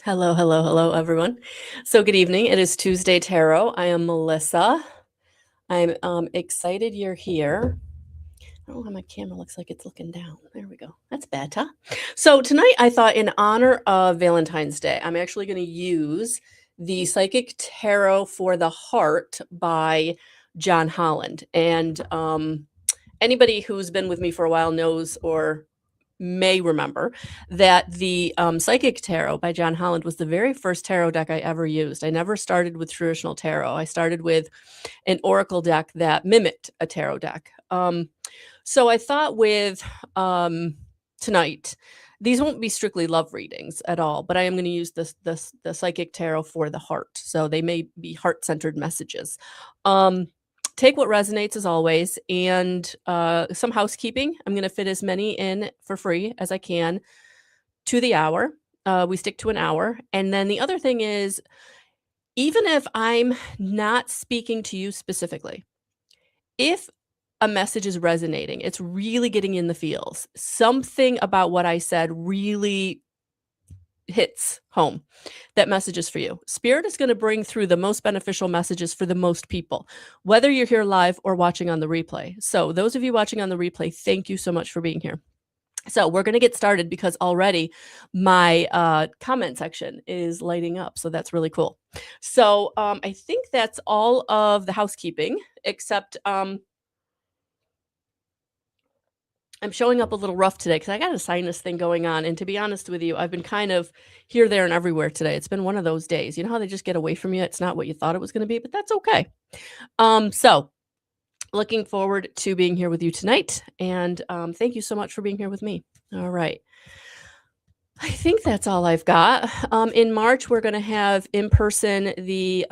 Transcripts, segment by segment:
Hello, hello, hello, everyone. So, good evening. It is Tuesday Tarot. I am Melissa. I'm excited you're here. I don't know how my camera looks like it's looking down. There we go. That's better. So, tonight I thought, in honor of Valentine's Day, I'm actually going to use the Psychic Tarot for the Heart by John Holland. And anybody who's been with me for a while knows or may remember that the Psychic Tarot by John Holland was the very first tarot deck I ever used. I never started with traditional tarot. I started with an oracle deck that mimicked a tarot deck. So I thought with tonight, these won't be strictly love readings at all, but I am going to use the Psychic Tarot for the heart. So they may be heart-centered messages. Take what resonates as always, and some housekeeping. I'm going to fit as many in for free as I can to the hour. We stick to an hour. And then the other thing is, even if I'm not speaking to you specifically, if a message is resonating, it's really getting in the feels, something about what I said really hits home, that message is for you. Spirit is going to bring through the most beneficial messages for the most people, whether you're here live or watching on the replay. So those of you watching on the replay, thank you so much for being here. So we're going to get started because already my comment section is lighting up. So that's really cool. So I think that's all of the housekeeping, except I'm showing up a little rough today because I got a sinus thing going on. And to be honest with you, I've been kind of here, there, and everywhere today. It's been one of those days. You know how they just get away from you? It's not what you thought it was going to be, but that's okay. So looking forward to being here with you tonight. And thank you so much for being here with me. All right. I think that's all I've got. In March, we're going to have in person the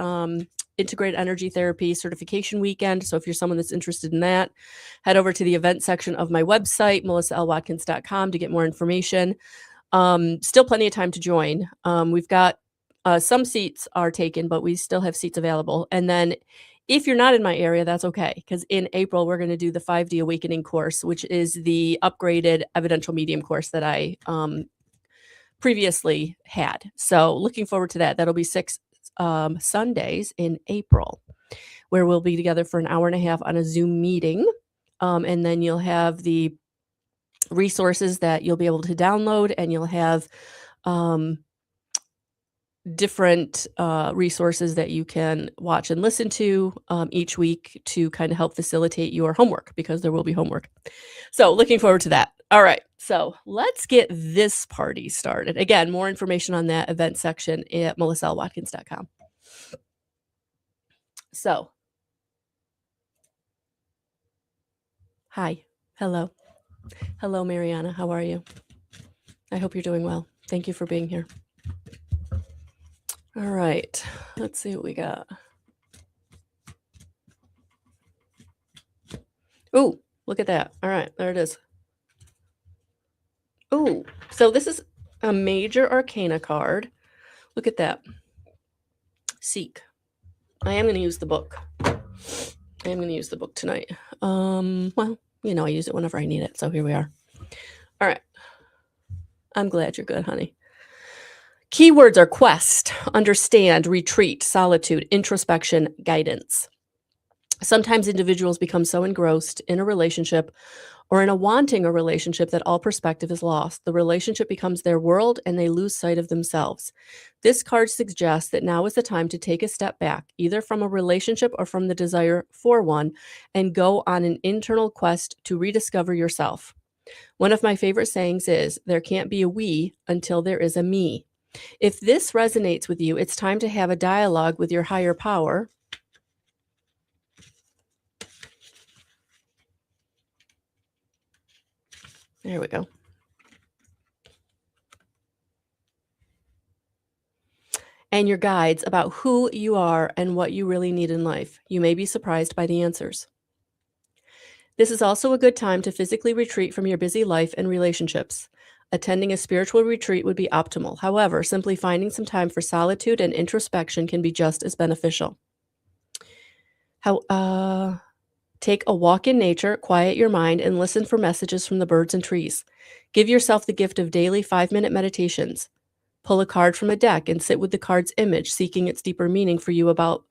Integrated Energy Therapy Certification Weekend. So if you're someone that's interested in that, head over to the event section of my website, melissaalwatkins.com, to get more information. Still plenty of time to join. We've got some seats are taken, but we still have seats available. And then if you're not in my area, that's okay, because in April, we're going to do the 5D Awakening course, which is the upgraded evidential medium course that I previously had. So looking forward to that. That'll be 6 Sundays in April, where we'll be together for an hour and a half on a Zoom meeting. And then you'll have the resources that you'll be able to download, and you'll have different resources that you can watch and listen to each week to kind of help facilitate your homework, because there will be homework. So looking forward to that. All right. So let's get this party started. Again, more information on that event section at melissaalwatkins.com. So, hi. Hello. Hello, Mariana. How are you? I hope you're doing well. Thank you for being here. All right. Let's see what we got. Oh, look at that. All right. There it is. Oh, so this is a major arcana card. Look at that. Seek. I am going to use the book. I am going to use the book tonight. Well, you know, I use it whenever I need it. So here we are. All right. I'm glad you're good, honey. Keywords are quest, understand, retreat, solitude, introspection, guidance. Sometimes individuals become so engrossed in a relationship or in a wanting a relationship that all perspective is lost. The relationship becomes their world and they lose sight of themselves. This card suggests that now is the time to take a step back, either from a relationship or from the desire for one, and go on an internal quest to rediscover yourself. One of my favorite sayings is, there can't be a we until there is a me. If this resonates with you, it's time to have a dialogue with your higher power. There we go. And your guides about who you are and what you really need in life. You may be surprised by the answers. This is also a good time to physically retreat from your busy life and relationships. Attending a spiritual retreat would be optimal. However, simply finding some time for solitude and introspection can be just as beneficial. Take a walk in nature, quiet your mind, and listen for messages from the birds and trees. Give yourself the gift of daily 5-minute meditations. Pull a card from a deck and sit with the card's image, seeking its deeper meaning for you about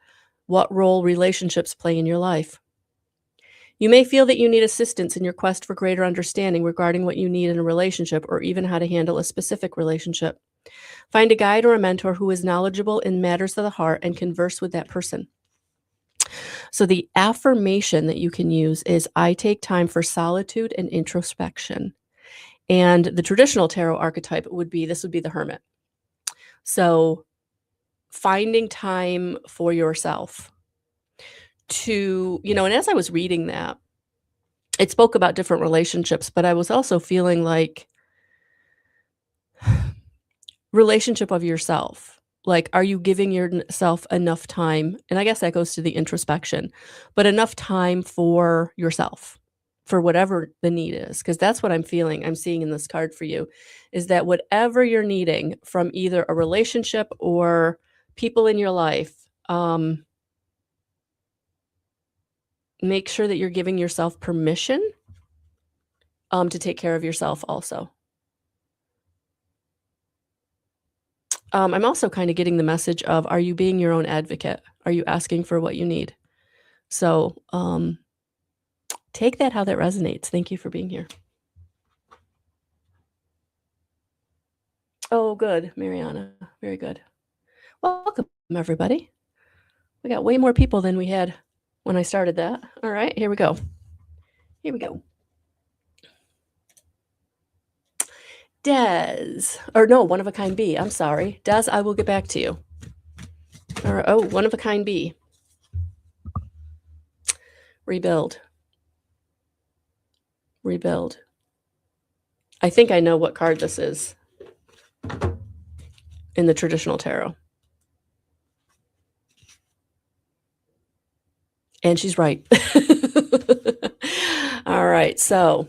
what role relationships play in your life. You may feel that you need assistance in your quest for greater understanding regarding what you need in a relationship or even how to handle a specific relationship. Find a guide or a mentor who is knowledgeable in matters of the heart and converse with that person. So, the affirmation that you can use is I take time for solitude and introspection. And the traditional tarot archetype would be this would be the hermit. So, finding time for yourself to, and as I was reading that, it spoke about different relationships, but I was also feeling like relationship of yourself. Like, are you giving yourself enough time? And I guess that goes to the introspection, but enough time for yourself, for whatever the need is. Because that's what I'm feeling. I'm seeing in this card for you is that whatever you're needing from either a relationship or people in your life, make sure that you're giving yourself permission to take care of yourself also. I'm also kind of getting the message of, are you being your own advocate? Are you asking for what you need? So take that how that resonates. Thank you for being here. Oh, good, Mariana. Very good. Welcome, everybody. We got way more people than we had when I started that. All right, here we go. Here we go. Des, or no, one of a kind B. I'm sorry. Des, I will get back to you. All right. Oh, one of a kind B. Rebuild. Rebuild. I think I know what card this is in the traditional tarot. And she's right. All right. So,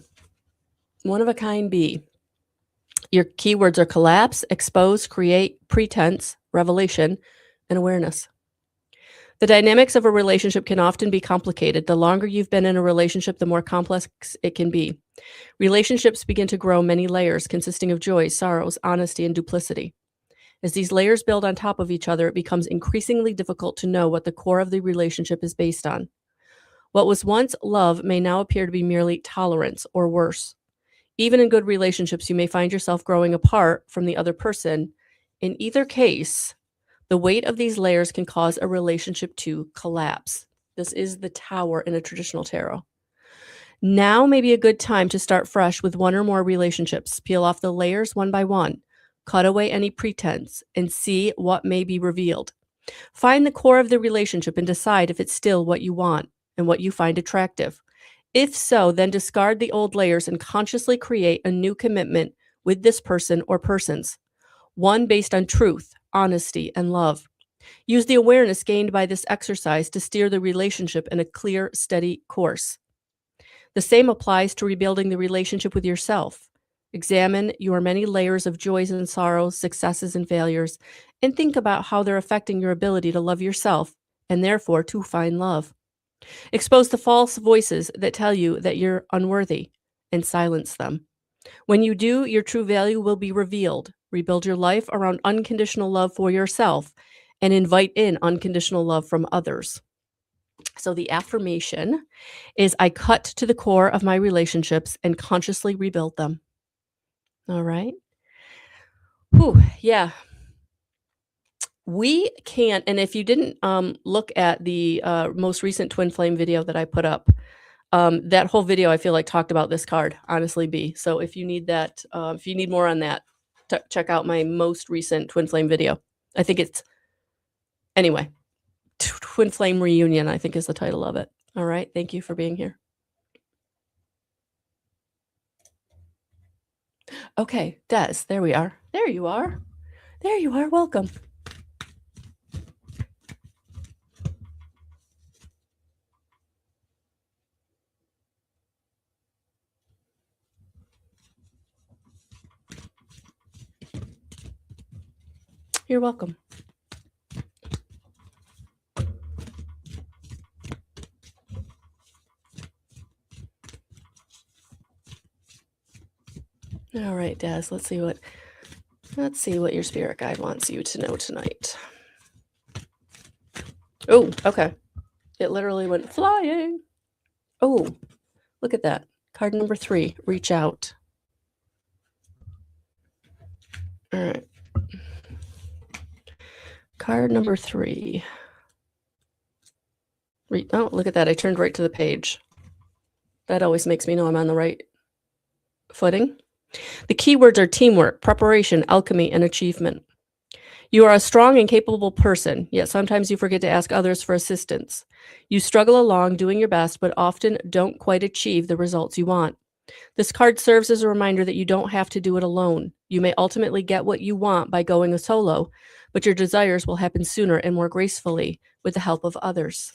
one of a kind B. Your keywords are collapse, expose, create, pretense, revelation, and awareness. The dynamics of a relationship can often be complicated. The longer you've been in a relationship, the more complex it can be. Relationships begin to grow many layers consisting of joy, sorrows, honesty, and duplicity. As these layers build on top of each other, it becomes increasingly difficult to know what the core of the relationship is based on. What was once love may now appear to be merely tolerance or worse. Even in good relationships, you may find yourself growing apart from the other person. In either case, the weight of these layers can cause a relationship to collapse. This is the Tower in a traditional tarot. Now may be a good time to start fresh with one or more relationships. Peel off the layers one by one. Cut away any pretense and see what may be revealed. Find the core of the relationship and decide if it's still what you want and what you find attractive. If so, then discard the old layers and consciously create a new commitment with this person or persons, one based on truth, honesty, and love. Use the awareness gained by this exercise to steer the relationship in a clear, steady course. The same applies to rebuilding the relationship with yourself. Examine your many layers of joys and sorrows, successes and failures, and think about how they're affecting your ability to love yourself and therefore to find love. Expose the false voices that tell you that you're unworthy and silence them. When you do, your true value will be revealed. Rebuild your life around unconditional love for yourself and invite in unconditional love from others. So the affirmation is I cut to the core of my relationships and consciously rebuild them. All right. Whew, yeah. We can't, and if you didn't look at the most recent Twin Flame video that I put up, that whole video I feel like talked about this card, honestly, B. So if you need that, if you need more on that, check out my most recent Twin Flame video. I think it's, anyway, Twin Flame Reunion, I think is the title of it. All right. Thank you for being here. Okay, Des, there we are. There you are. There you are. Welcome. You're welcome. All right, Des, let's see what Let's see what your spirit guide wants you to know tonight. Oh, okay. It literally went flying. Oh, look at that. Card number 3, reach out. All right. Card number 3. Oh, look at that. I turned right to the page. That always makes me know I'm on the right footing. The keywords are teamwork, preparation, alchemy, and achievement. You are a strong and capable person, yet sometimes you forget to ask others for assistance. You struggle along doing your best, but often don't quite achieve the results you want. This card serves as a reminder that you don't have to do it alone. You may ultimately get what you want by going solo, but your desires will happen sooner and more gracefully with the help of others.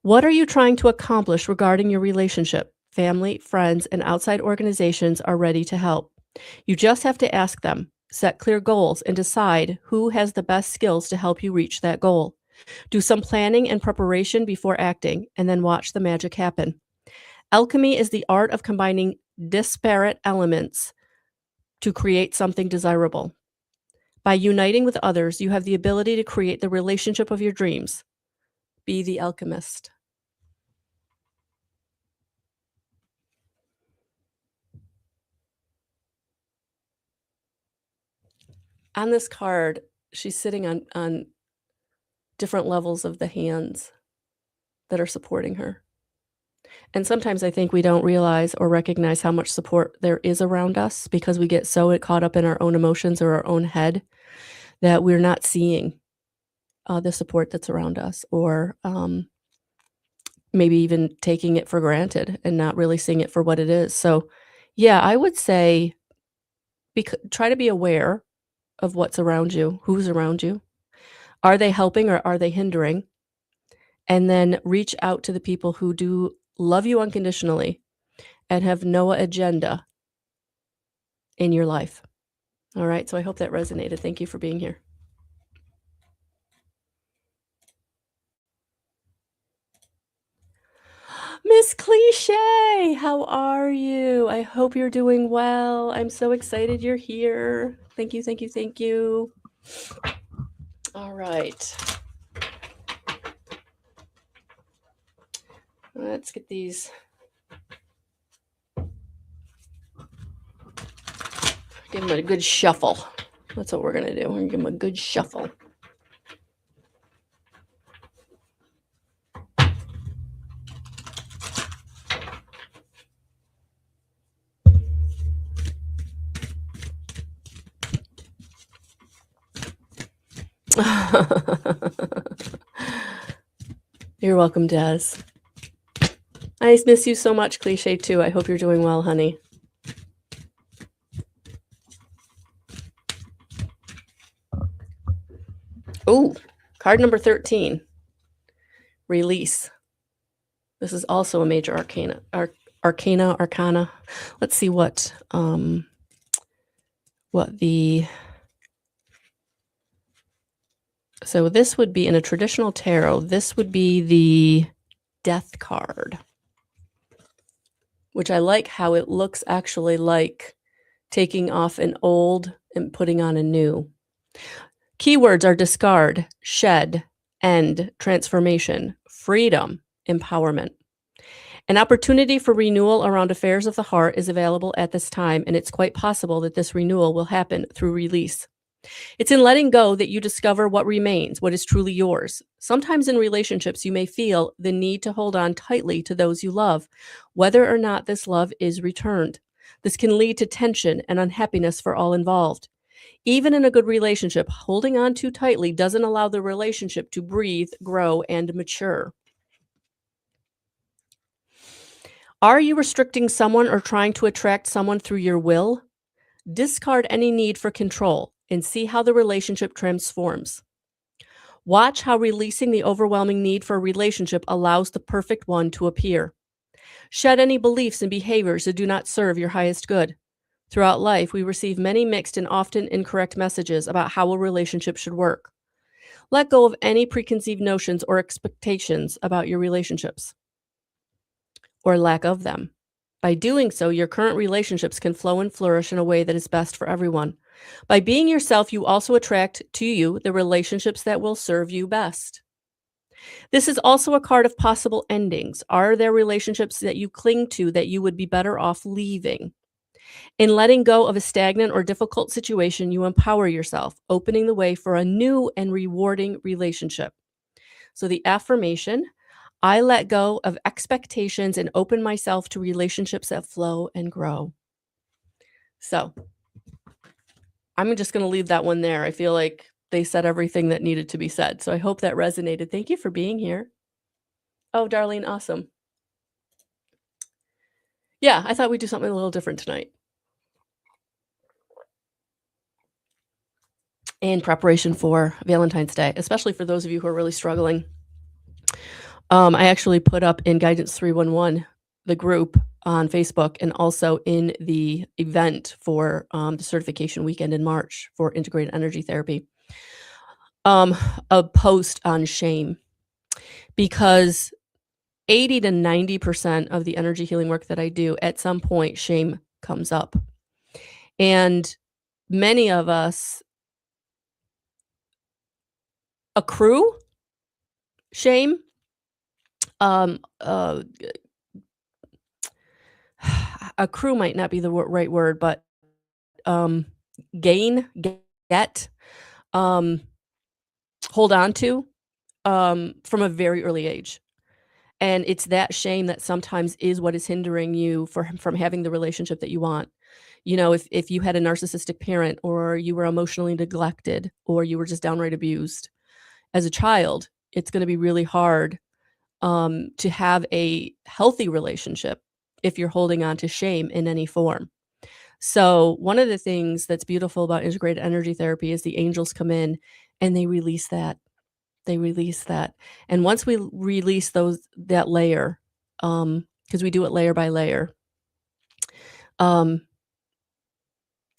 What are you trying to accomplish regarding your relationship? Family, friends, and outside organizations are ready to help. You just have to ask them, set clear goals, and decide who has the best skills to help you reach that goal. Do some planning and preparation before acting, and then watch the magic happen. Alchemy is the art of combining disparate elements to create something desirable. By uniting with others, you have the ability to create the relationship of your dreams. Be the alchemist. On this card, she's sitting on different levels of the hands that are supporting her. And sometimes I think we don't realize or recognize how much support there is around us because we get so caught up in our own emotions or our own head that we're not seeing the support that's around us, or maybe even taking it for granted and not really seeing it for what it is. So, yeah, I would say try to be aware of what's around you, who's around you. Are they helping or are they hindering? And then reach out to the people who do love you unconditionally and have no agenda in your life. All right, so I hope that resonated. Thank you for being here. Miss Cliche, how are you? I hope you're doing well. I'm so excited you're here. Thank you, thank you, thank you. All right. Let's get these. Give them a good shuffle. That's what we're going to do. We're going to give them a good shuffle. You're welcome, Des. I miss you so much, Cliche, too. I hope you're doing well, honey. Oh, card number 13. Release. This is also a major arcana. Arcana. Let's see what the... So this would be, in a traditional tarot, this would be the Death card, which I like how it looks actually like taking off an old and putting on a new. Keywords are discard, shed, end, transformation, freedom, empowerment. An opportunity for renewal around affairs of the heart is available at this time, and it's quite possible that this renewal will happen through release. It's in letting go that you discover what remains, what is truly yours. Sometimes in relationships, you may feel the need to hold on tightly to those you love, whether or not this love is returned. This can lead to tension and unhappiness for all involved. Even in a good relationship, holding on too tightly doesn't allow the relationship to breathe, grow, and mature. Are you restricting someone or trying to attract someone through your will? Discard any need for control and see how the relationship transforms. Watch how releasing the overwhelming need for a relationship allows the perfect one to appear. Shed any beliefs and behaviors that do not serve your highest good. Throughout life, we receive many mixed and often incorrect messages about how a relationship should work. Let go of any preconceived notions or expectations about your relationships, or lack of them, By doing so, your current relationships can flow and flourish in a way that is best for everyone. By being yourself, you also attract to you the relationships that will serve you best. This is also a card of possible endings. Are there relationships that you cling to that you would be better off leaving? In letting go of a stagnant or difficult situation, you empower yourself, opening the way for a new and rewarding relationship. So the affirmation, I let go of expectations and open myself to relationships that flow and grow. So I'm just going to leave that one there. I feel like they said everything that needed to be said. So I hope that resonated. Thank you for being here. Oh, Darlene, awesome. Yeah, I thought we'd do something a little different tonight. In preparation for Valentine's Day, especially for those of you who are really struggling. I actually put up in Guidance 311, the group on Facebook, and also in the event for the certification weekend in March for integrated energy therapy, a post on shame, because 80 to 90% of the energy healing work that I do, at some point, shame comes up. And many of us accrue shame. Accrue might not be the right word, but get, hold on to from a very early age. And it's that shame that sometimes is what is hindering you from having the relationship that you want. You know, if you had a narcissistic parent, or you were emotionally neglected, or you were just downright abused as a child, it's going to be really hard to have a healthy relationship if you're holding on to shame in any form. So one of the things that's beautiful about integrated energy therapy is the angels come in and they release that. They release that. And once we release that layer, because we do it layer by layer,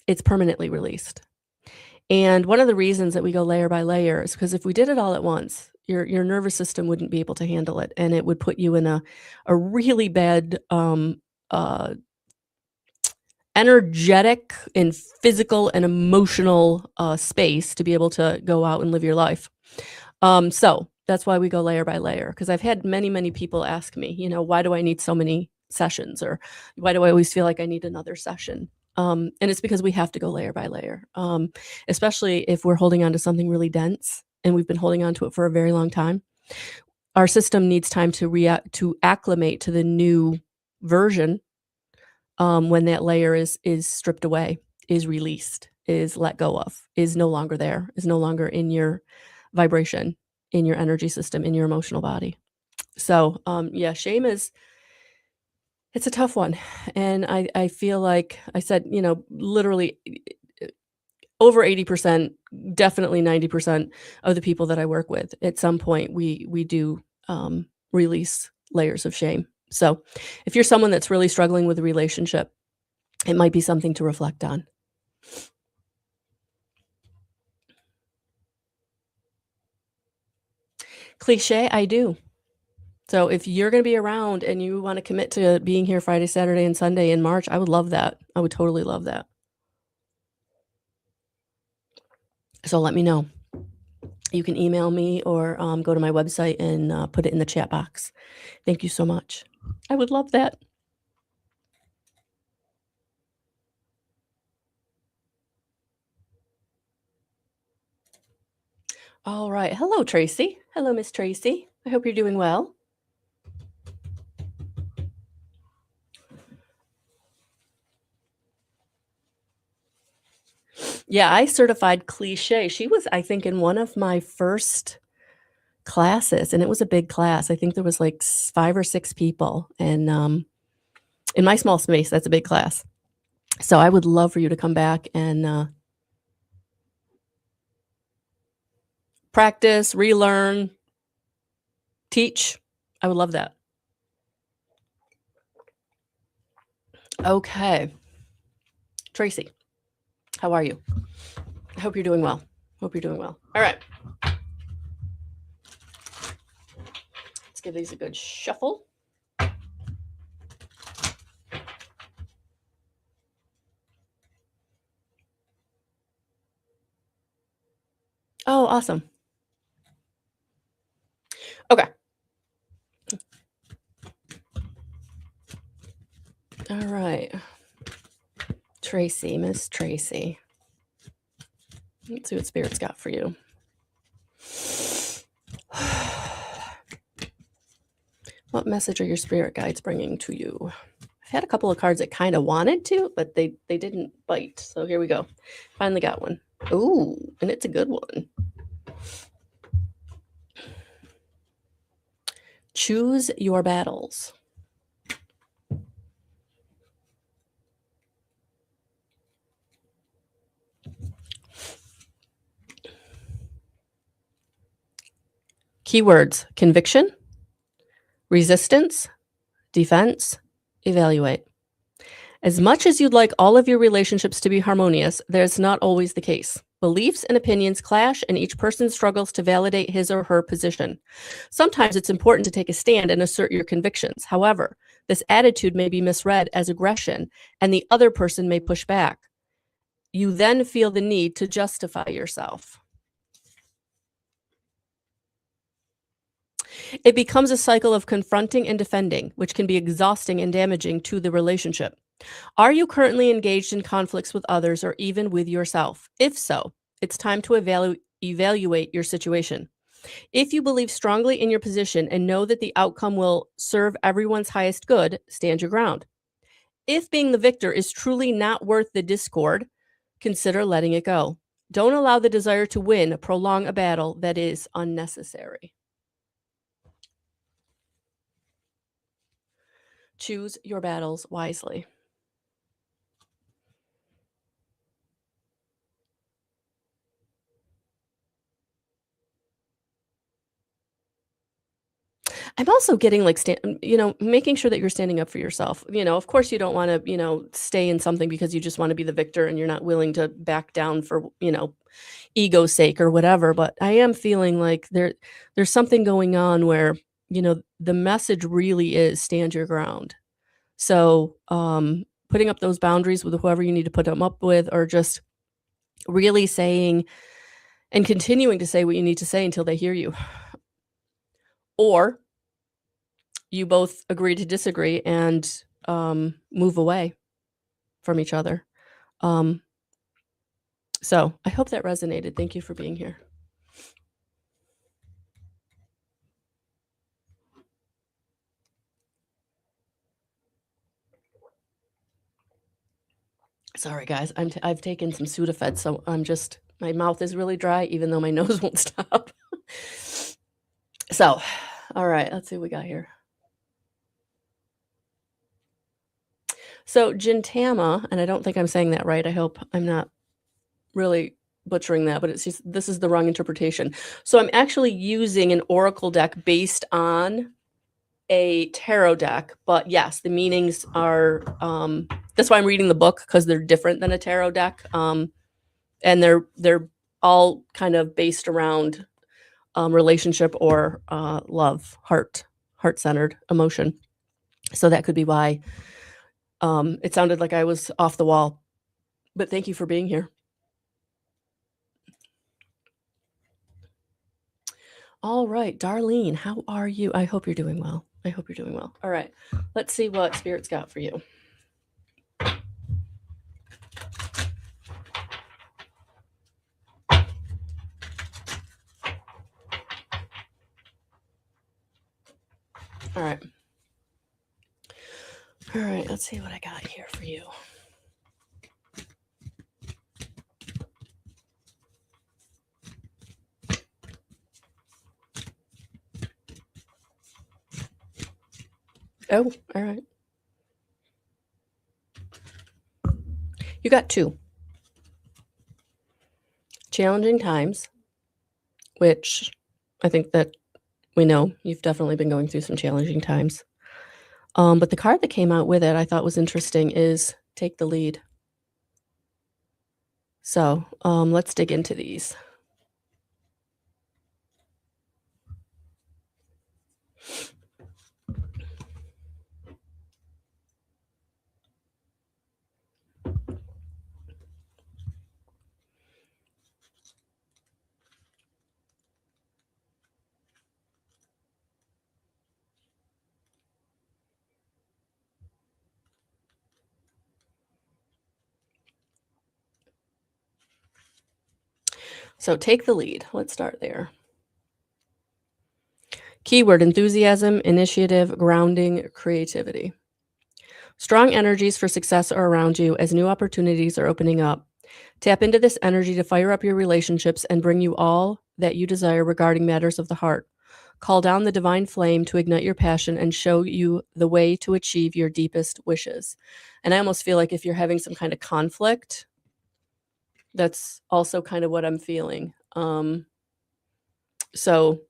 it's permanently released. And one of the reasons that we go layer by layer is because if we did it all at once, your nervous system wouldn't be able to handle it, and it would put you in a really bad energetic and physical and emotional space to be able to go out and live your life. So that's why we go layer by layer, because I've had many people ask me, you know, why do I need so many sessions, or why do I always feel like I need another session? And it's because we have to go layer by layer, especially if we're holding on to something really dense and we've been holding on to it for a very long time. Our system needs time to acclimate to the new version. When that layer is stripped away, is released, is let go of, is no longer there, is no longer in your vibration, in your energy system, in your emotional body. So, yeah, shame it's a tough one. And I feel like I said, you know, literally over 80%, definitely 90% of the people that I work with, at some point we do release layers of shame. So if you're someone that's really struggling with a relationship, it might be something to reflect on. Cliche, I do. So if you're going to be around and you want to commit to being here Friday, Saturday, and Sunday in March, I would love that. I would totally love that. So let me know. You can email me or go to my website and put it in the chat box. Thank you so much. I would love that. All right. Hello, Tracy. Hello, Miss Tracy. I hope you're doing well. Yeah, I certified Cliche. She was, I think, in one of my first classes, and it was a big class. I think there was like 5 or 6 people, and in my small space, that's a big class. So I would love for you to come back and practice, relearn, teach. I would love that. Okay. Tracy, how are you? I hope you're doing well. Hope you're doing well. All right. Let's give these a good shuffle. Oh, awesome. Okay. All right. Tracy, Miss Tracy. Let's see what Spirit's got for you. What message are your spirit guides bringing to you? I've had a couple of cards that kind of wanted to, but they didn't bite. So here we go. Finally got one. Ooh, and it's a good one. Choose your battles. Keywords: conviction, resistance, defense, evaluate. As much as you'd like all of your relationships to be harmonious, that's not always the case. Beliefs and opinions clash, and each person struggles to validate his or her position. Sometimes it's important to take a stand and assert your convictions. However, this attitude may be misread as aggression, and the other person may push back. You then feel the need to justify yourself. It becomes a cycle of confronting and defending, which can be exhausting and damaging to the relationship. Are you currently engaged in conflicts with others or even with yourself? If so, it's time to evaluate your situation. If you believe strongly in your position and know that the outcome will serve everyone's highest good, stand your ground. If being the victor is truly not worth the discord, consider letting it go. Don't allow the desire to win prolong a battle that is unnecessary. Choose your battles wisely. I'm also getting like, making sure that you're standing up for yourself. Of course, you don't want to, stay in something because you just want to be the victor and you're not willing to back down for, ego's sake or whatever. But I am feeling like there's something going on where, the message really is stand your ground. So, putting up those boundaries with whoever you need to put them up with, or just really saying and continuing to say what you need to say until they hear you. Or you both agree to disagree and move away from each other. So I hope that resonated. Thank you for being here. Sorry, guys. I've taken some Sudafed, so my mouth is really dry, even though my nose won't stop. So, all right, let's see what we got here. So Gintama, and I don't think I'm saying that right. I hope I'm not really butchering that, but this is the wrong interpretation. So I'm actually using an oracle deck based on a tarot deck, but yes, the meanings are that's why I'm reading the book, because they're different than a tarot deck. And they're all kind of based around relationship or love, heart-centered emotion. So that could be why it sounded like I was off the wall. But thank you for being here. All right, Darlene, how are you? I hope you're doing well. All right, let's see what Spirit's got for you. All right, let's see what I got here for you. Oh, all right. You got 2. Challenging times, which I think that we know you've definitely been going through some challenging times. But the card that came out with it I thought was interesting is take the lead. So let's dig into these. So take the lead. Let's start there. Keyword: enthusiasm, initiative, grounding, creativity. Strong energies for success are around you as new opportunities are opening up. Tap into this energy to fire up your relationships and bring you all that you desire regarding matters of the heart. Call down the divine flame to ignite your passion and show you the way to achieve your deepest wishes. And I almost feel like if you're having some kind of conflict, that's also kind of what I'm feeling. So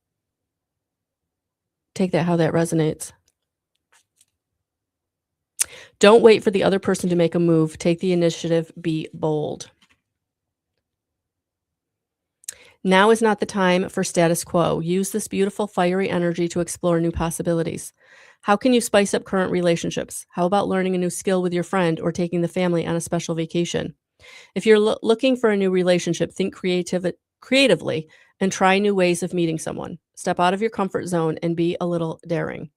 take that how that resonates. Don't wait for the other person to make a move. Take the initiative. Be bold. Now is not the time for status quo. Use this beautiful, fiery energy to explore new possibilities. How can you spice up current relationships? How about learning a new skill with your friend or taking the family on a special vacation? If you're looking for a new relationship, think creatively and try new ways of meeting someone. Step out of your comfort zone and be a little daring.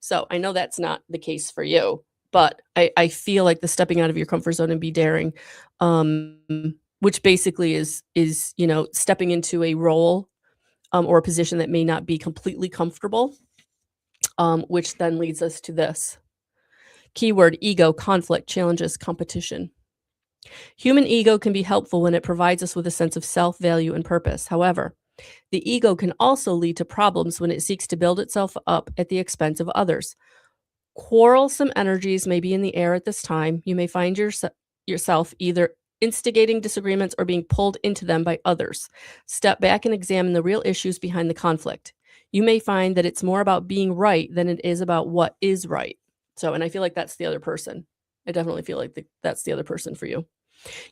So I know that's not the case for you, but I feel like the stepping out of your comfort zone and be daring, which basically is stepping into a role or a position that may not be completely comfortable, which then leads us to this. Keyword: ego, conflict, challenges, competition. Human ego can be helpful when it provides us with a sense of self-value and purpose. However, the ego can also lead to problems when it seeks to build itself up at the expense of others. Quarrelsome energies may be in the air at this time. You may find yourself either instigating disagreements or being pulled into them by others. Step back and examine the real issues behind the conflict. You may find that it's more about being right than it is about what is right. So, and I feel like that's the other person. I definitely feel like that's the other person for you.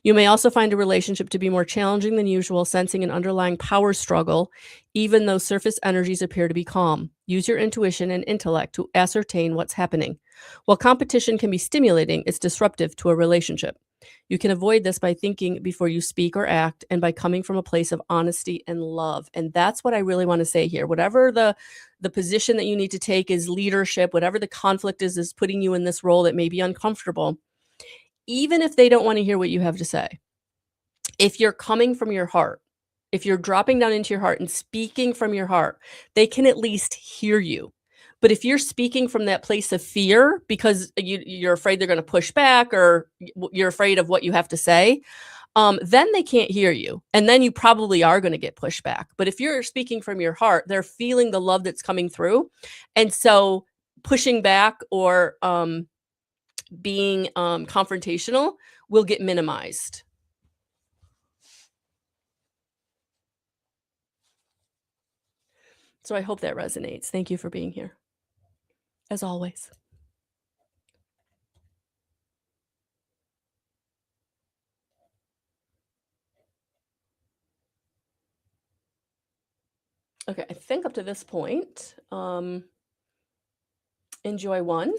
You may also find a relationship to be more challenging than usual, sensing an underlying power struggle, even though surface energies appear to be calm. Use your intuition and intellect to ascertain what's happening. While competition can be stimulating, it's disruptive to a relationship. You can avoid this by thinking before you speak or act and by coming from a place of honesty and love. And that's what I really want to say here. Whatever the position that you need to take is leadership, whatever the conflict is putting you in this role that may be uncomfortable. Even if they don't want to hear what you have to say, if you're coming from your heart, if you're dropping down into your heart and speaking from your heart, they can at least hear you. But if you're speaking from that place of fear because you're afraid they're going to push back or you're afraid of what you have to say, then they can't hear you. And then you probably are going to get pushed back. But if you're speaking from your heart, they're feeling the love that's coming through. And so pushing back or being confrontational will get minimized. So I hope that resonates. Thank you for being here, as always. Okay, I think up to this point, enjoy one.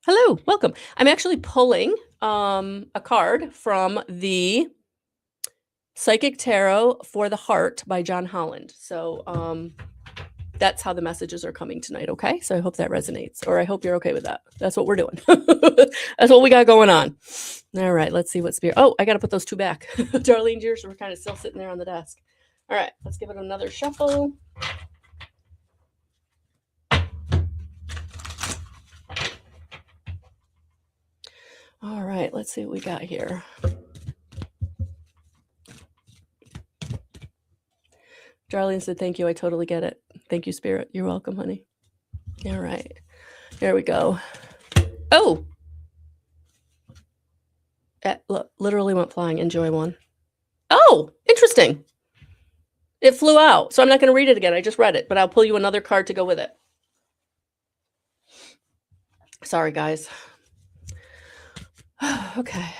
Hello, welcome. I'm actually pulling a card from the Psychic Tarot for the Heart by John Holland. So that's how the messages are coming tonight, okay? So I hope that resonates, or I hope you're okay with that. That's what we're doing. That's what we got going on. All right, let's see what spirit. Oh, I got to put those two back. Darlene's yours were kind of still sitting there on the desk. All right, let's give it another shuffle. All right, let's see what we got here. Darlene said, thank you. I totally get it. Thank you, Spirit. You're welcome, honey. All right, here we go. Oh, look, literally went flying. Enjoy one. Oh, interesting. It flew out. So I'm not going to read it again. I just read it, but I'll pull you another card to go with it. Sorry, guys. Okay. I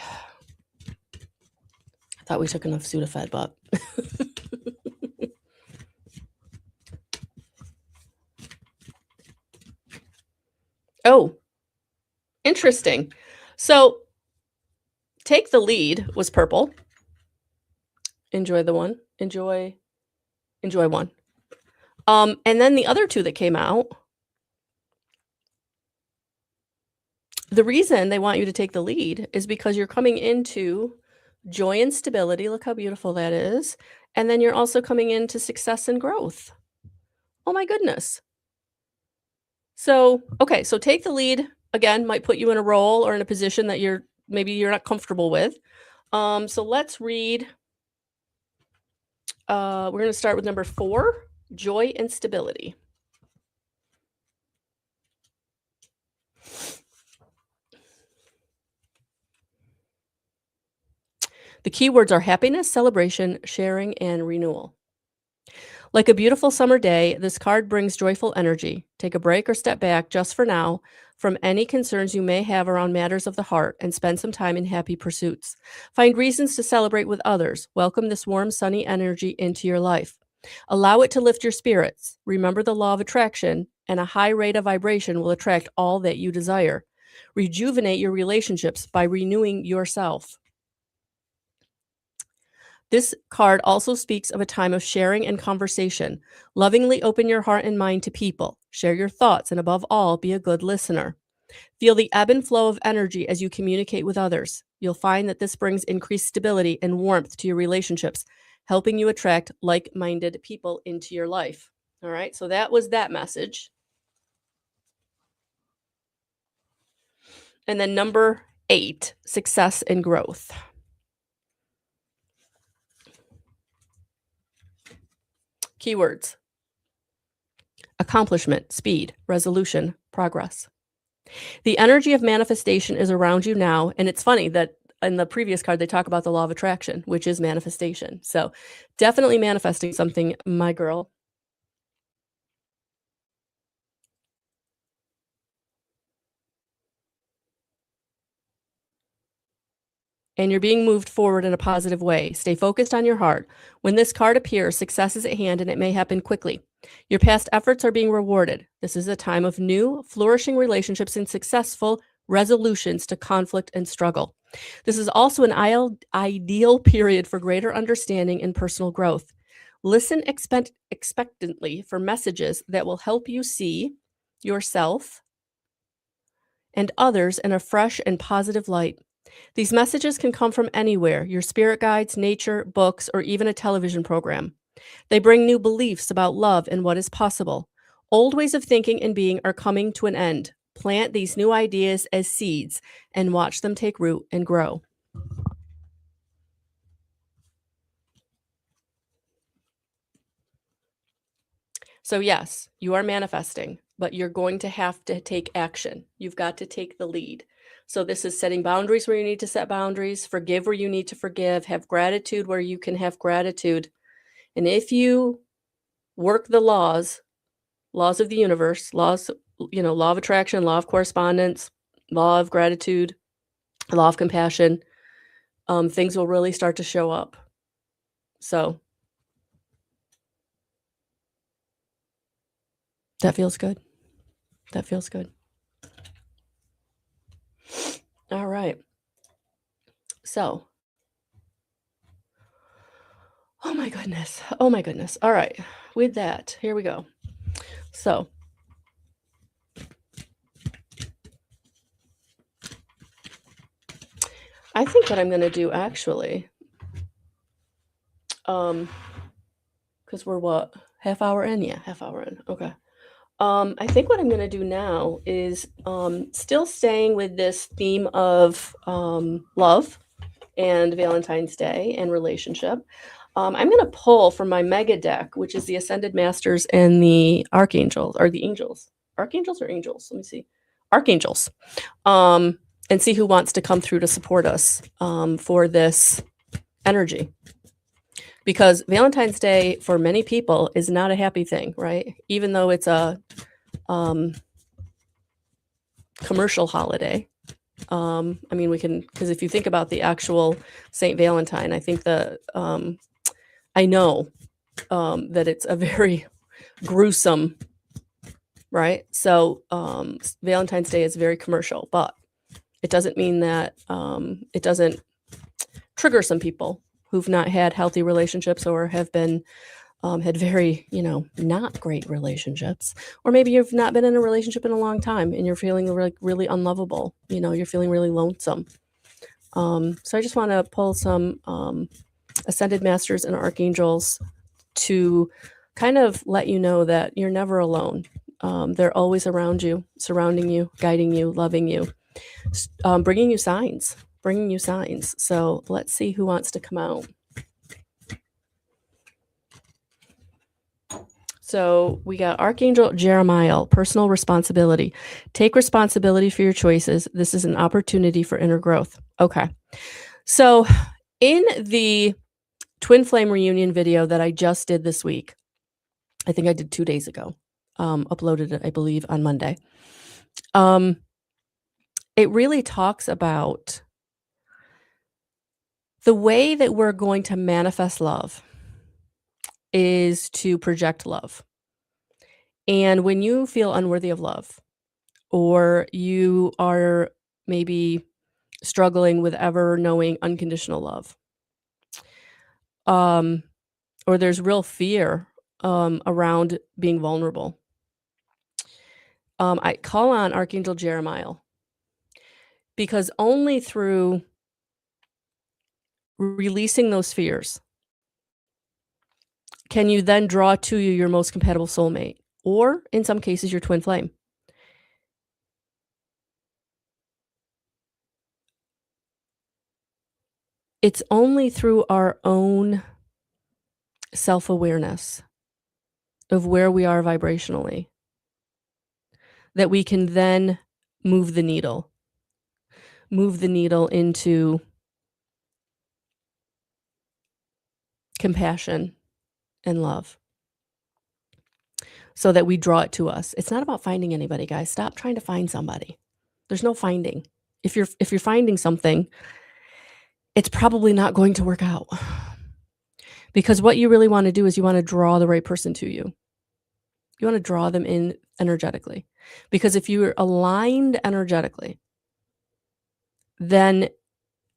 thought we took enough Sudafed, but oh, interesting. So take the lead was purple. Enjoy the one. Enjoy one. And then the other two that came out, the reason they want you to take the lead is because you're coming into joy and stability. Look how beautiful that is. And then you're also coming into success and growth. Oh my goodness. So, okay, so take the lead again, might put you in a role or in a position that maybe you're not comfortable with. So let's read. We're going to start with number 4, joy and stability. The keywords are happiness, celebration, sharing, and renewal. Like a beautiful summer day, this card brings joyful energy. Take a break or step back just for now from any concerns you may have around matters of the heart and spend some time in happy pursuits. Find reasons to celebrate with others. Welcome this warm, sunny energy into your life. Allow it to lift your spirits. Remember the law of attraction, and a high rate of vibration will attract all that you desire. Rejuvenate your relationships by renewing yourself. This card also speaks of a time of sharing and conversation. Lovingly open your heart and mind to people. Share your thoughts, and above all, be a good listener. Feel the ebb and flow of energy as you communicate with others. You'll find that this brings increased stability and warmth to your relationships, helping you attract like-minded people into your life. All right, so that was that message. And then number 8, success and growth. Keywords: accomplishment, speed, resolution, progress. The energy of manifestation is around you now, and it's funny that in the previous card they talk about the law of attraction, which is manifestation. So definitely manifesting something, my girl. And you're being moved forward in a positive way. Stay focused on your heart. When this card appears, success is at hand, and it may happen quickly. Your past efforts are being rewarded. This is a time of new, flourishing relationships and successful resolutions to conflict and struggle. This is also an ideal period for greater understanding and personal growth. Listen expectantly for messages that will help you see yourself and others in a fresh and positive light. These messages can come from anywhere: your spirit guides, nature, books, or even a television program. They bring new beliefs about love and what is possible. Old ways of thinking and being are coming to an end. Plant these new ideas as seeds and watch them take root and grow. So, yes, you are manifesting, but you're going to have to take action. You've got to take the lead. So, this is setting boundaries where you need to set boundaries, forgive where you need to forgive, have gratitude where you can have gratitude. And if you work the laws of the universe, law of attraction, law of correspondence, law of gratitude, law of compassion, things will really start to show up. So that feels good. That feels good. All right. So, oh my goodness. Oh my goodness. All right. With that, here we go. So, I think what I'm going to do actually, because we're what? Half hour in? Yeah, half hour in. Okay. I think what I'm going to do now is still staying with this theme of love and Valentine's Day and relationship. I'm going to pull from my mega deck, which is the Ascended Masters and the Archangels, or the Angels. Archangels or Angels? Let me see. Archangels. And see who wants to come through to support us for this energy. Because Valentine's Day for many people is not a happy thing, right? Even though it's a commercial holiday. I mean, we can, because if you think about the actual Saint Valentine, I think I know that it's a very gruesome, right? So Valentine's Day is very commercial, but it doesn't mean that it doesn't trigger some people who've not had healthy relationships or have been had very, not great relationships. Or maybe you've not been in a relationship in a long time and you're feeling really unlovable. You're feeling really lonesome. So I just want to pull some ascended masters and archangels to kind of let you know that you're never alone. They're always around you, surrounding you, guiding you, loving you, bringing you signs. So let's see who wants to come out. So we got Archangel Jeremiah, personal responsibility. Take responsibility for your choices. This is an opportunity for inner growth. Okay. So in the Twin Flame reunion video that I just did this week, I think I did 2 days ago, uploaded it, I believe, on Monday. It really talks about the way that we're going to manifest love is to project love. And when you feel unworthy of love, or you are maybe struggling with ever knowing unconditional love, or there's real fear around being vulnerable, I call on Archangel Jeremiah, because only through releasing those fears can you then draw to you your most compatible soulmate, or in some cases, your twin flame. It's only through our own self-awareness of where we are vibrationally that we can then move the needle into compassion and love, so that we draw it to us. It's not about finding anybody, guys. Stop trying to find somebody. There's no finding. If you're finding something, it's probably not going to work out. Because what you really want to do is you want to draw the right person to you. You want to draw them in energetically. Because if you're aligned energetically, then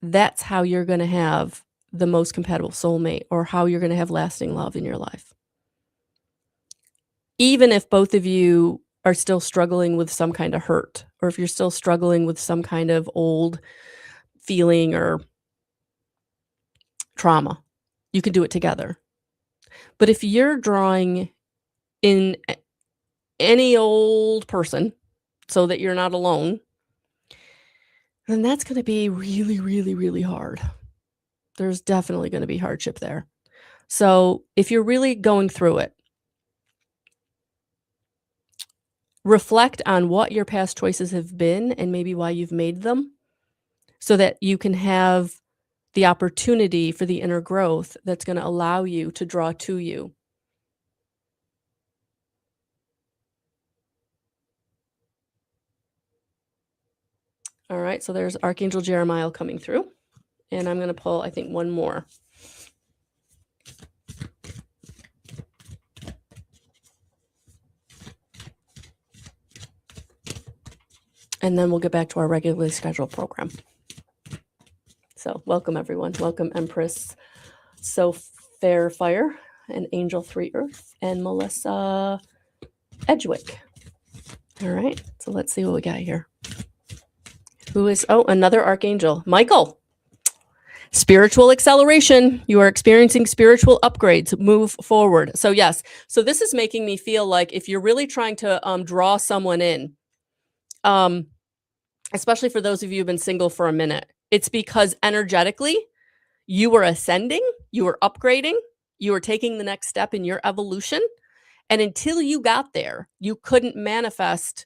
that's how you're going to have the most compatible soulmate, or how you're going to have lasting love in your life. Even if both of you are still struggling with some kind of hurt, or if you're still struggling with some kind of old feeling or trauma, you can do it together. But if you're drawing in any old person so that you're not alone, then that's going to be really, really, really hard. There's definitely going to be hardship there. So if you're really going through it, reflect on what your past choices have been and maybe why you've made them, so that you can have the opportunity for the inner growth that's going to allow you to draw to you. All right, so there's Archangel Jeremiah coming through, and I'm going to pull, I think, one more. And then we'll get back to our regularly scheduled program. So welcome, everyone. Welcome, Empress So Fair Fire and Angel 3 Earth and Melissa Edgewick. All right, so let's see what we got here. Who is, another Archangel, Michael. Spiritual acceleration. You are experiencing spiritual upgrades. Move forward. So yes, so this is making me feel like if you're really trying to draw someone in, especially for those of you who've been single for a minute, it's because energetically you were ascending, you were upgrading, you were taking the next step in your evolution. And until you got there, you couldn't manifest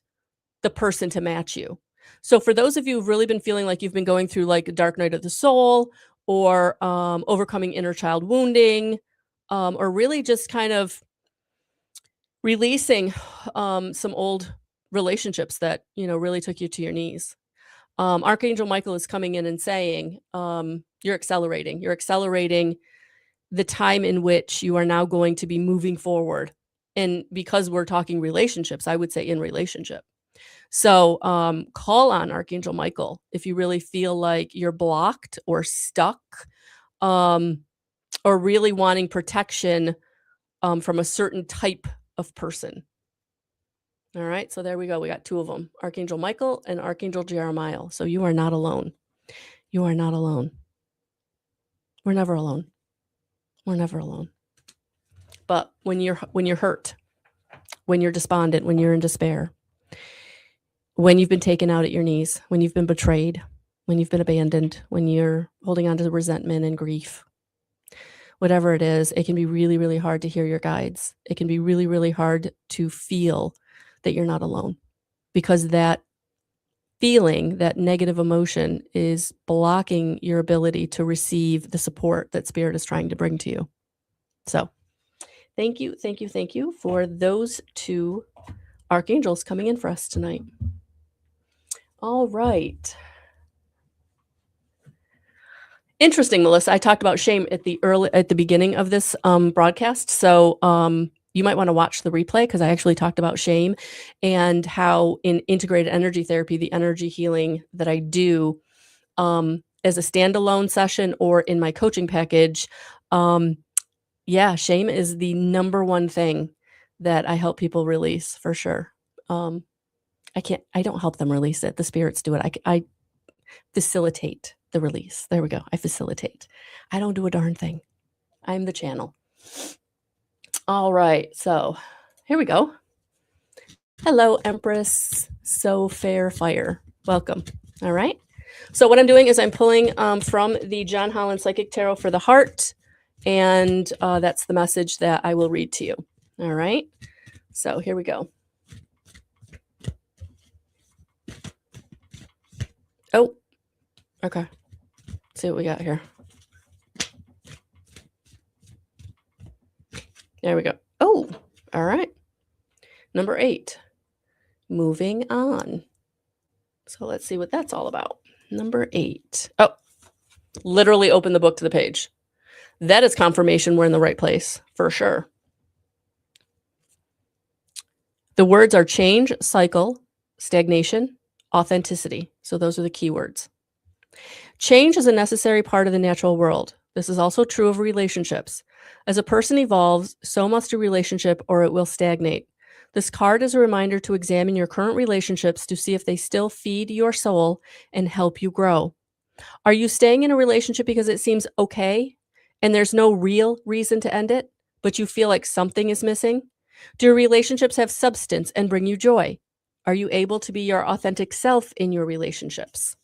the person to match you. So for those of you who've really been feeling like you've been going through like a dark night of the soul, or overcoming inner child wounding, or really just kind of releasing some old relationships that, really took you to your knees. Archangel Michael is coming in and saying, you're accelerating the time in which you are now going to be moving forward. And because we're talking relationships, I would say in relationship. So call on Archangel Michael if you really feel like you're blocked or stuck, or really wanting protection from a certain type of person. All right, so there we go. We got 2 of them, Archangel Michael and Archangel Jeremiah. So you are not alone. You are not alone. We're never alone. We're never alone. But when you're hurt, when you're despondent, when you're in despair, when you've been taken out at your knees, when you've been betrayed, when you've been abandoned, when you're holding on to resentment and grief, whatever it is, it can be really, really hard to hear your guides. It can be really, really hard to feel that you're not alone, because that feeling, that negative emotion, is blocking your ability to receive the support that Spirit is trying to bring to you. So thank you, thank you, thank you for those two archangels coming in for us tonight. All right. Interesting, Melissa. I talked about shame at the beginning of this broadcast. So you might want to watch the replay, because I actually talked about shame and how in integrated energy therapy, the energy healing that I do as a standalone session or in my coaching package, shame is the number one thing that I help people release, for sure. I don't help them release it. The spirits do it. I facilitate the release. There we go. I facilitate. I don't do a darn thing. I'm the channel. All right. So here we go. Hello, Empress. So fair fire. Welcome. All right. So what I'm doing is I'm pulling from the John Holland Psychic Tarot for the heart. And that's the message that I will read to you. All right. So here we go. Oh, okay. Let's see what we got here. There we go. Oh, all right. Number 8, moving on. So let's see what that's all about. Number 8. Oh, literally open the book to the page. That is confirmation we're in the right place, for sure. The words are change, cycle, stagnation, authenticity. So those are the key words. Change is a necessary part of the natural world. This is also true of relationships. As a person evolves, so must a relationship, or it will stagnate. This card is a reminder to examine your current relationships to see if they still feed your soul and help you grow. Are you staying in a relationship because it seems okay and there's no real reason to end it, but you feel like something is missing? Do your relationships have substance and bring you joy? Are you able to be your authentic self in your relationships?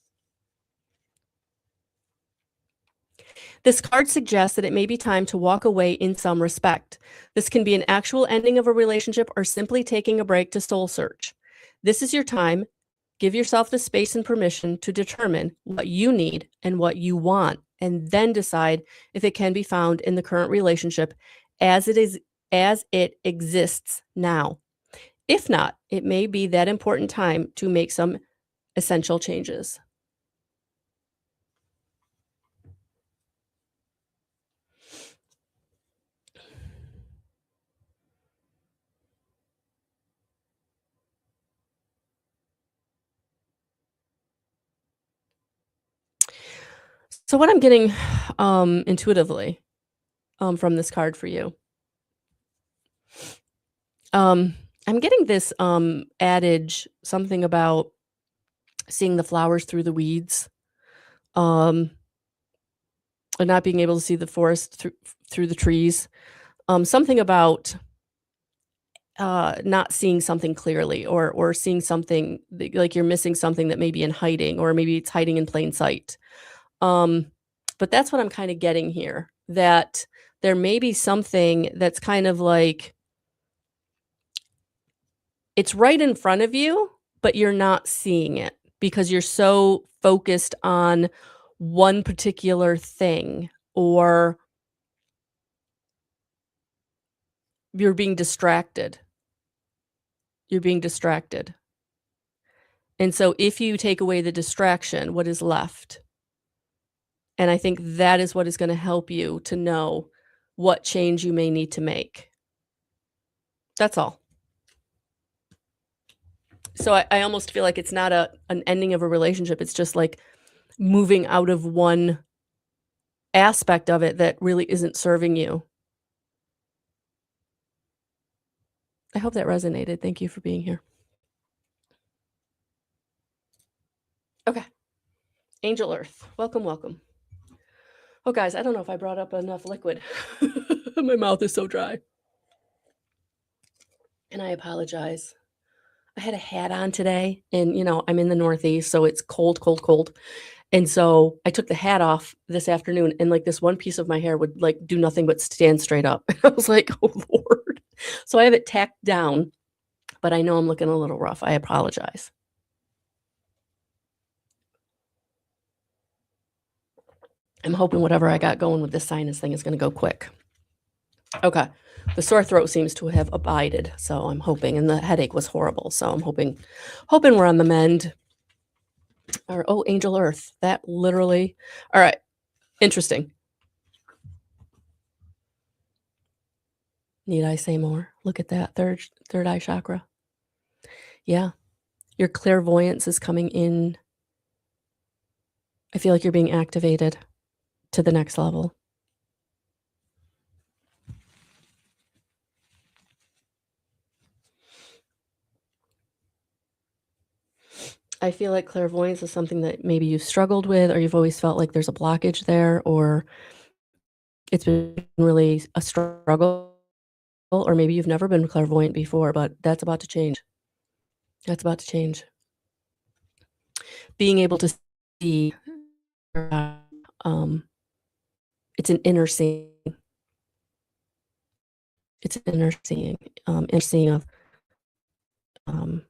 This card suggests that it may be time to walk away in some respect. This can be an actual ending of a relationship or simply taking a break to soul search. This is your time. Give yourself the space and permission to determine what you need and what you want, and then decide if it can be found in the current relationship as it exists now. If not, it may be that important time to make some essential changes. So what I'm getting intuitively from this card for you, I'm getting this adage, something about seeing the flowers through the weeds, and not being able to see the forest through the trees. Something about not seeing something clearly, or seeing something like you're missing something that may be in hiding, or maybe it's hiding in plain sight. But that's what I'm kind of getting here, that there may be something that's kind of like it's right in front of you, but you're not seeing it because you're so focused on one particular thing, or you're being distracted. You're being distracted. And so if you take away the distraction, what is left? And I think that is what is going to help you to know what change you may need to make. That's all. So I almost feel like it's not an ending of a relationship. It's just like moving out of one aspect of it that really isn't serving you. I hope that resonated. Thank you for being here. Okay. Angel Earth. Welcome, welcome. Oh, guys, I don't know if I brought up enough liquid. My mouth is so dry. And I apologize. I had a hat on today, and, I'm in the Northeast, so it's cold, cold, cold. And so I took the hat off this afternoon, and, like, this one piece of my hair would, like, do nothing but stand straight up. I was like, "Oh, Lord." So I have it tacked down, but I know I'm looking a little rough. I apologize. I'm hoping whatever I got going with this sinus thing is gonna go quick. Okay. The sore throat seems to have abided, so I'm hoping, and the headache was horrible, so I'm hoping we're on the mend. Or, oh, Angel Earth. That literally alright, interesting. Need I say more? Look at that third eye chakra. Yeah. Your clairvoyance is coming in. I feel like you're being activated to the next level. I feel like clairvoyance is something that maybe you've struggled with, or you've always felt like there's a blockage there, or it's been really a struggle, or maybe you've never been clairvoyant before, but that's about to change. That's about to change. Being able to see, um, it's an inner seeing. It's an inner seeing of, um,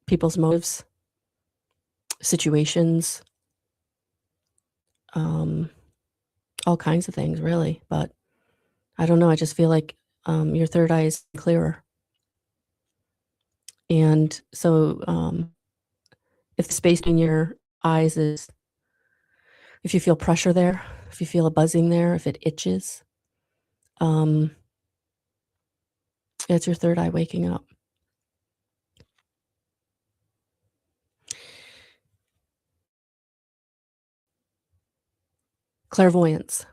people's motives, situations, um, all kinds of things, really, but I don't know, I just feel like, your third eye is clearer, and so, if the space between your eyes is if you feel pressure there, if you feel a buzzing there, if it itches, um, it's your third eye waking up. Clairvoyance.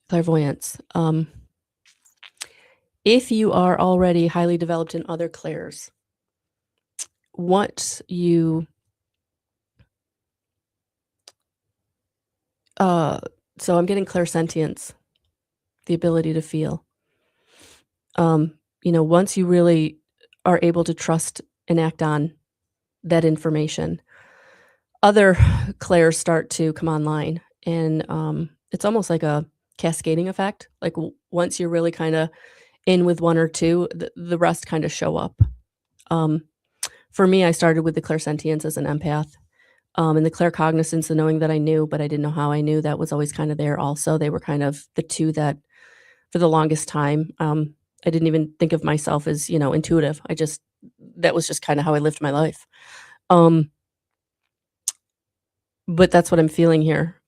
Clairvoyance. If you are already highly developed in other clairs, what you uh, so I'm getting clairsentience, the ability to feel. Once you really are able to trust and act on that information, other clairs start to come online, and, it's almost like a cascading effect, like, once you're really kinda in with 1 or 2, the rest kinda show up. Um, for me, I started with the clairsentience as an empath, and the claircognizance, the knowing that I knew, but I didn't know how I knew, that was always kinda there also. They were kind of the 2 that for the longest time, I didn't even think of myself as, intuitive. That was just kinda how I lived my life. Um, but that's what I'm feeling here.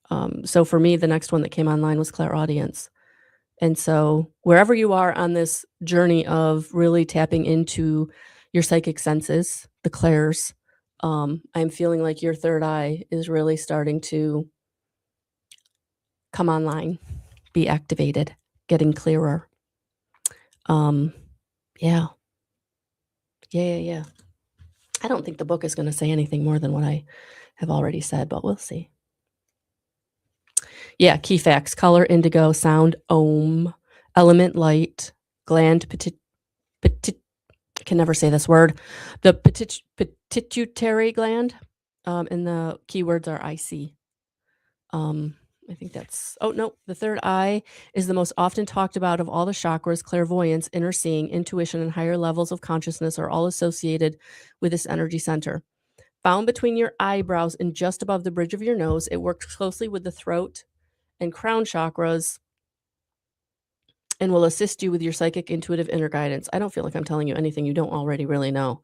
So for me, the next one that came online was clairaudience. And so wherever you are on this journey of really tapping into your psychic senses, the clairs, I'm feeling like your third eye is really starting to come online, be activated, getting clearer. Um, yeah. Yeah, yeah, yeah. I don't think the book is gonna say anything more than what I have already said, but we'll see. Yeah, key facts: color, indigo; sound, Om; element, light; gland, pitit I can never say this word. The pituitary gland, and the keywords are I see. Um, I think that's oh, no, the third eye is the most often talked about of all the chakras. Clairvoyance, inner seeing, intuition, and higher levels of consciousness are all associated with this energy center. Found between your eyebrows and just above the bridge of your nose, it works closely with the throat and crown chakras and will assist you with your psychic intuitive inner guidance. I don't feel like I'm telling you anything you don't already really know.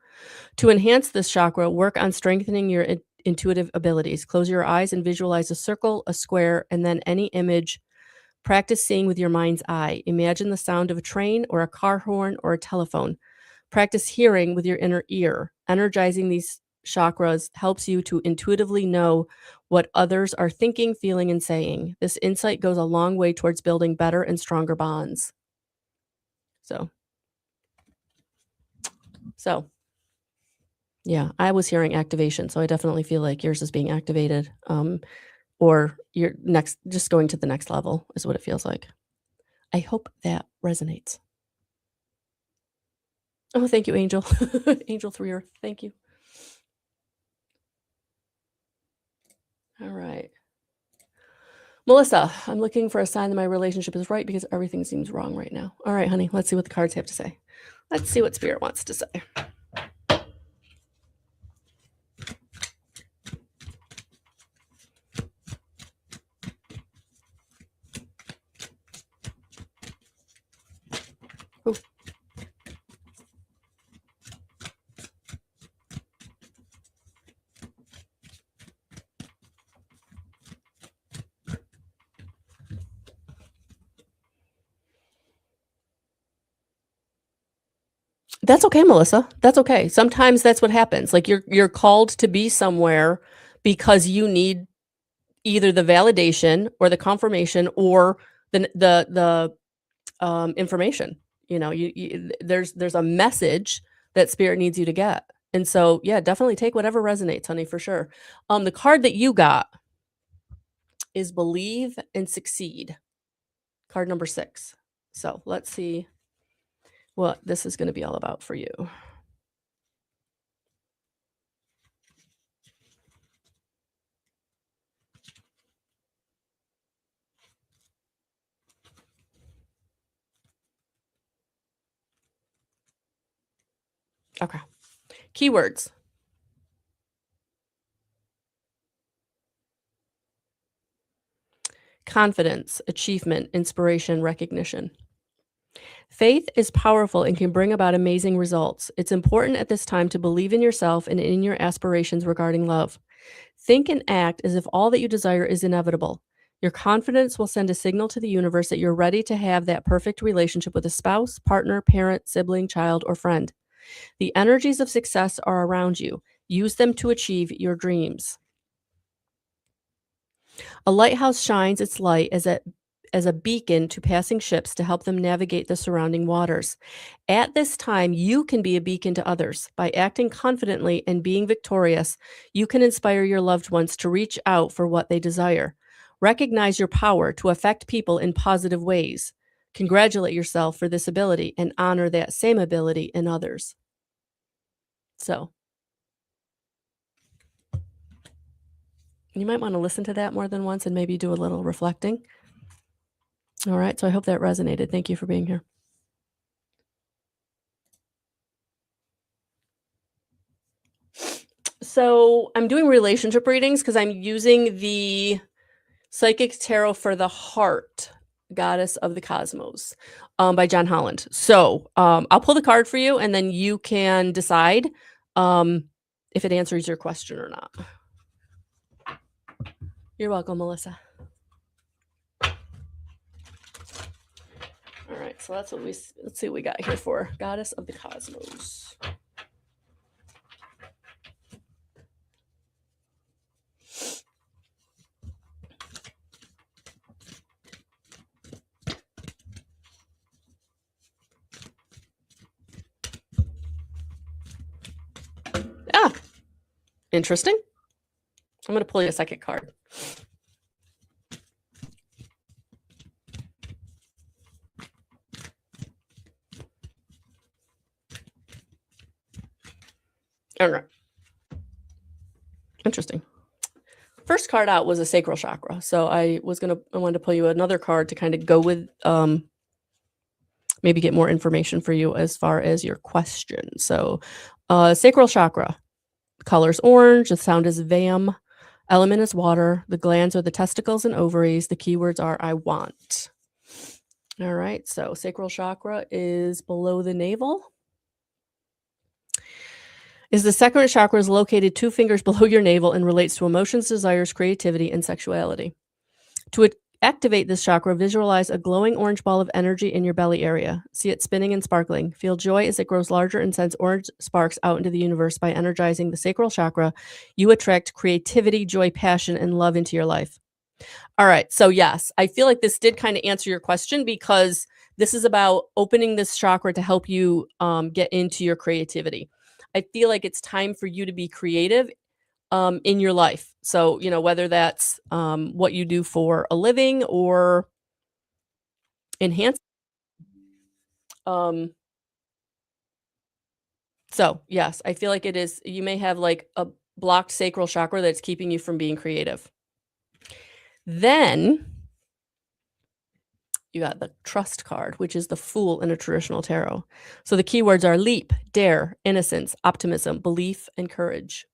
To enhance this chakra, work on strengthening your intuitive abilities. Close your eyes and visualize a circle, a square, and then any image. Practice seeing with your mind's eye. Imagine the sound of a train or a car horn or a telephone. Practice hearing with your inner ear. Energizing these chakras helps you to intuitively know what others are thinking, feeling, and saying. This insight goes a long way towards building better and stronger bonds. So, so yeah, I was hearing activation, so I definitely feel like yours is being activated. or you're just going to the next level is what it feels like. I hope that resonates. Oh, thank you, Angel. Angel 3 Earth. Thank you. All right. Melissa, I'm looking for a sign that my relationship is right because everything seems wrong right now. All right, honey, let's see what the cards have to say. Let's see what Spirit wants to say. Ooh. That's okay, Melissa. That's okay. Sometimes that's what happens. Like you're called to be somewhere because you need either the validation or the confirmation or the information. There's a message that Spirit needs you to get. And so, yeah, definitely take whatever resonates, honey, for sure. The card that you got is Believe and Succeed. Card number 6. So let's see what this is going to be all about for you. Okay. Keywords. Confidence, achievement, inspiration, recognition. Faith is powerful and can bring about amazing results. It's important at this time to believe in yourself and in your aspirations regarding love. Think and act as if all that you desire is inevitable. Your confidence will send a signal to the universe that you're ready to have that perfect relationship with a spouse, partner, parent, sibling, child, or friend. The energies of success are around you. Use them to achieve your dreams. A lighthouse shines its light as a beacon to passing ships to help them navigate the surrounding waters. At this time, you can be a beacon to others. By acting confidently and being victorious, you can inspire your loved ones to reach out for what they desire. Recognize your power to affect people in positive ways. Congratulate yourself for this ability and honor that same ability in others. So, you might want to listen to that more than once and maybe do a little reflecting. All right, so I hope that resonated. Thank you for being here. So I'm doing relationship readings because I'm using the Psychic Tarot for the Heart, Goddess of the Cosmos, by John Holland. So I'll pull the card for you, and then you can decide if it answers your question or not. You're welcome, Melissa. All right, so let's see what we got here for Goddess of the Cosmos. Ah, interesting. I'm going to pull you a second card. All right. Interesting. First card out was a sacral chakra. So I wanted to pull you another card to kind of go with, maybe get more information for you as far as your question. So sacral chakra, color's orange, the sound is vam, element is water, the glands are the testicles and ovaries, the keywords are I want. All right, so sacral chakra is below the navel. Is the second chakra is located 2 fingers below your navel and relates to emotions, desires, creativity, and sexuality. To activate this chakra, visualize a glowing orange ball of energy in your belly area. See it spinning and sparkling. Feel joy as it grows larger and sends orange sparks out into the universe. By energizing the sacral chakra, you attract creativity, joy, passion, and love into your life. All right, so yes, I feel like this did kind of answer your question because this is about opening this chakra to help you get into your creativity. I feel like it's time for you to be creative in your life. So, whether that's what you do for a living or enhance. Um, so, yes, I feel like it is. You may have like a blocked sacral chakra that's keeping you from being creative. Then you got the trust card, which is the fool in a traditional tarot. So the keywords are leap, dare, innocence, optimism, belief, and courage.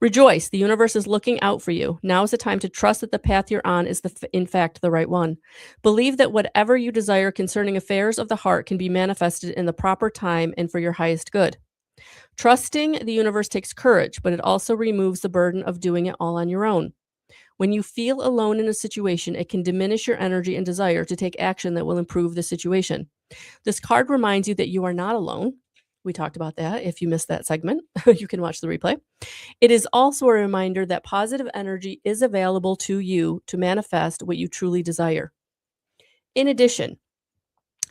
Rejoice, the universe is looking out for you. Now is the time to trust that the path you're on is in fact the right one. Believe that whatever you desire concerning affairs of the heart can be manifested in the proper time and for your highest good. Trusting the universe takes courage, but it also removes the burden of doing it all on your own. When you feel alone in a situation, it can diminish your energy and desire to take action that will improve the situation. This card reminds you that you are not alone. We talked about that. If you missed that segment, you can watch the replay. It is also a reminder that positive energy is available to you to manifest what you truly desire. In addition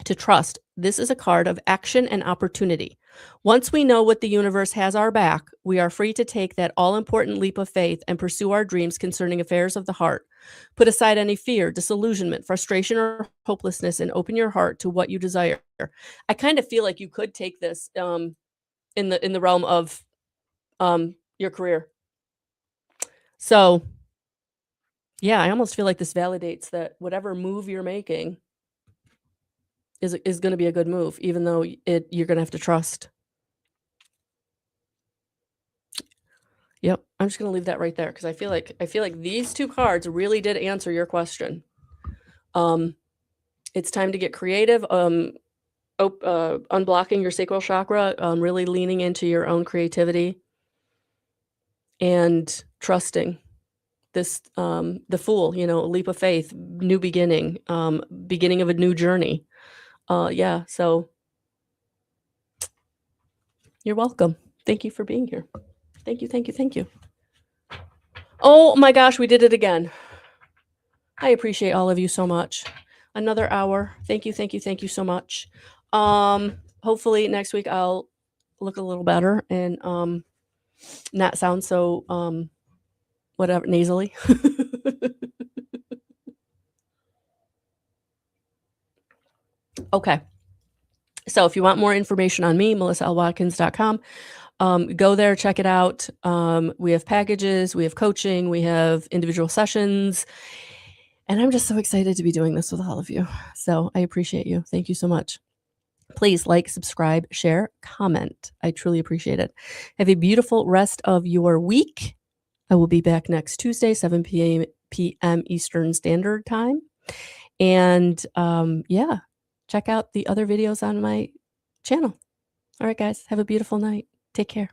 to trust, this is a card of action and opportunity. Once we know what the universe has our back, we are free to take that all important leap of faith and pursue our dreams concerning affairs of the heart. Put aside any fear, disillusionment, frustration, or hopelessness and open your heart to what you desire. I kind of feel like you could take this in the realm of your career. So, yeah, I almost feel like this validates that whatever move you're making is going to be a good move, even though you're going to have to trust. Yep, I'm just going to leave that right there because I feel like these two cards really did answer your question. It's time to get creative. Unblocking your sacral chakra, really leaning into your own creativity, and trusting this. The Fool, leap of faith, new beginning, beginning of a new journey. Yeah, so you're welcome. Thank you for being here. Thank you, thank you, thank you. Oh my gosh, we did it again. I appreciate all of you so much. Another hour. Thank you, thank you, thank you so much. Hopefully next week I'll look a little better and not sound so whatever nasally. Okay. So if you want more information on me, melissalwatkins.com. Go there, check it out. We have packages, we have coaching, we have individual sessions. And I'm just so excited to be doing this with all of you. So I appreciate you. Thank you so much. Please like, subscribe, share, comment. I truly appreciate it. Have a beautiful rest of your week. I will be back next Tuesday, 7 p.m. Eastern Standard Time. And yeah, check out the other videos on my channel. All right, guys, have a beautiful night. Take care.